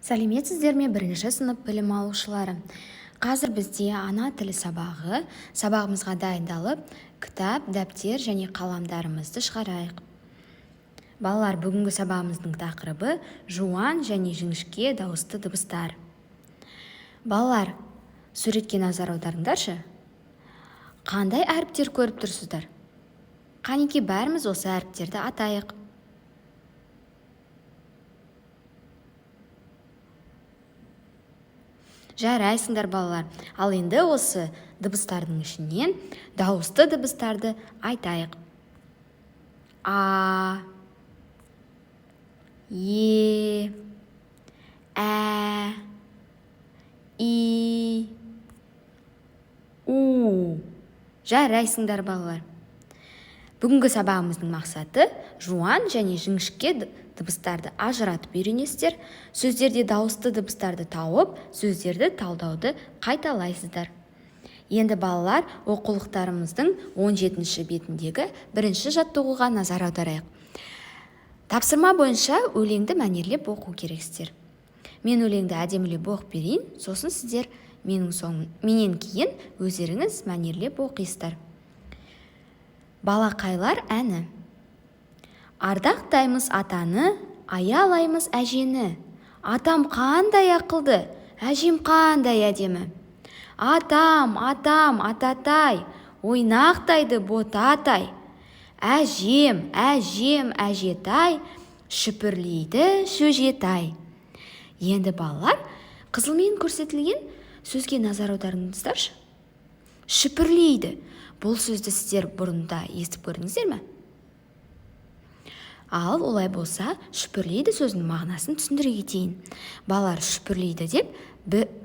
Сәлеметсіздер ме, бірінші сынып білім алушылары. Қазір бізде ана тілі сабағы. Сабағымызға дайындалып, кітап, дәптер және қаламдарымызды шығарайық. Балалар, бүгінгі сабағымыздың тақырыбы жуан және жіңішке дауысты дыбыстар. Балалар, суретке назар аударыңдаршы. Қандай әріптер көріп тұрсыздар? Қанекей бәріміз осы әріптерді атайық. Жарайсыңдар балалар. Ал енді осы дыбыстардың ішінен дауысты дыбыстарды айтайық. А, Е, Ә, И, У. Жарайсыңдар балалар. Бүгінгі сабағымыздың мақсаты жуан және жіңішке дыбыстарды ажыратып үйренесіздер. Сөздерде дауысты дыбыстарды тауып, сөздерді талдауды қайталайсыздар. Енді балалар, оқулықтарымыздың 17-ші бетіндегі бірінші жаттығуға назар аударайық. Тапсырма бойынша өлеңді мәнерлеп оқу керексіздер. Мен өлеңді әдемілеп оқып берейін, сосын сіздер менен кейін өздеріңіз мәнерлеп оқисыздар. Балақайлар әні. Ардақтаймыз атаны, аялаймыз әжені. Атам қандай ақылды, әжем қандай әдемі. Атам, ататай, ойнақтайды ботатай. Әжем, әжетай, шүпірлейді шөжетай. Енді балалар, қызылмен көрсетілген сөзге назар аударыңыздаршы. Шүпірлейді. Бұл сөзді сіздер бұрында естіп көрдіңіздер ме? Ал олай болса, шүпірлейді сөзінің мағынасын түсіндіре кетейін. Балалар, шүпірлейді деп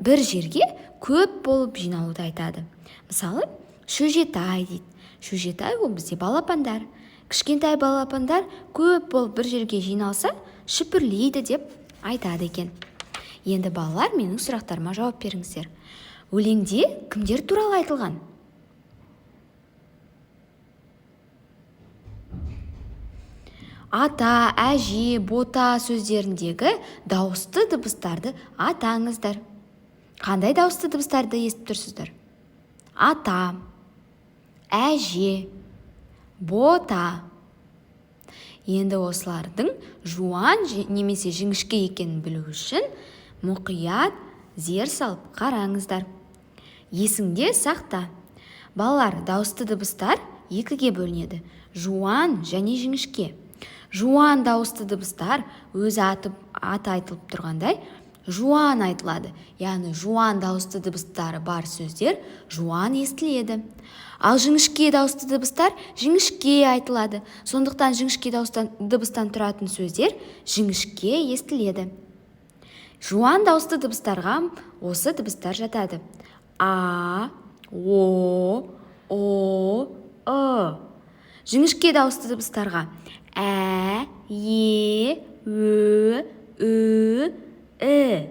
бір жерге көп болып жиналуды айтады. Мысалы, шөжетай дейді. Шөжетай ол бізде балапандар. Кішкентай балапандар көп болып бір жерге жиналса, шүпірлейді деп айтады екен. Енді балалар, менің сұрақтарыма жауап беріңіздер. Өлеңде кімдер туралы айтылған? Ата, әже, бота сөздеріндегі дауысты дыбыстарды атаңыздар. Қандай дауысты дыбыстарды естіп тұрсыздар? Ата, әже, бота. Енді осылардың жуан немесе жіңішке екенін білу үшін мұқият зер салып қараңыздар. Есіңде сақта. Балалар, дауысты дыбыстар екіге бөлінеді. Жуан және жіңішке. Жуан дауысты дыбыстар өзі аты айтылып тұрғандай жуан айтылады. Яғни жуан дауысты дыбыстары бар сөздер жуан естіледі. Ал жіңішке дауысты дыбыстар жіңішке айтылады. Сондықтан жіңішке дыбыстан тұратын сөздер жіңішке естіледі. Жуан дауысты дыбыстарға осы дыбыстар жатады. А, О, О. Жіңішке дауысты дыбыстарға Ә, Е, Ö, Ү, І.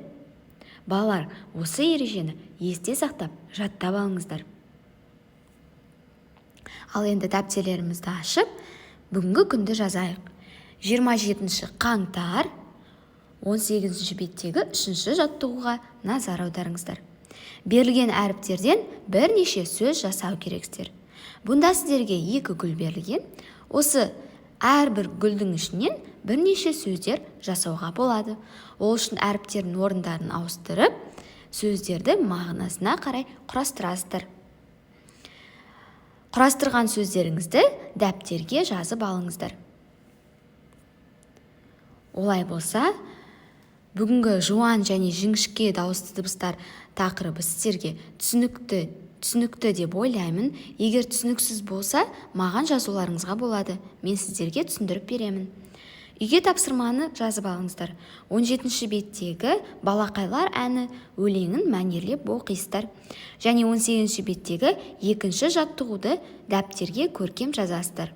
Балалар, осы ережені есте сақтап, жаттап алыңыздар. Ал енді дәптерлерімізді ашып, бүгінгі күнді жазайық. 27 қаңтар, 18 беттегі 3-ші жаттығуға назар аударыңыздар. Берілген әріптерден бірнеше сөз жасау керексіздер. Бұнда сіздерге 2 гүл берілген. Осы әрбір гүлдің ішінен бірнеше сөздер жасауға болады. Ол үшін әріптердің орындарын ауыстырып, сөздерді мағынасына қарай құрастырасыздар. Құрастырған сөздеріңізді дәптерге жазып алыңыздар. Олай болса, бүгінгі жуан және жіңішке дауысты дыбыстар тақырыбы сіздерге түсінікті деп ойлаймын. Егер түсініксіз болса, маған жазуларыңызға болады. Мен сіздерге түсіндіріп беремін. Үйге тапсырманы жазып алыңыздар. 17-ші беттегі балақайлар әні өлеңін мәнерлеп оқисыздар. Және 18-ші беттегі 2-ші жаттығуды дәптерге көркем жазасыздар.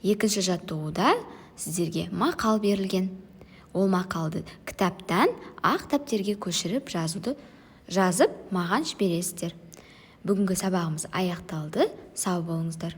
2-ші жаттығуда сіздерге мақал берілген. Ол мақалды кітаптан ақ дәптерге көшіріп жазып маған жібересіздер. Бүгінгі сабағымыз аяқталды. Сау болыңыздар.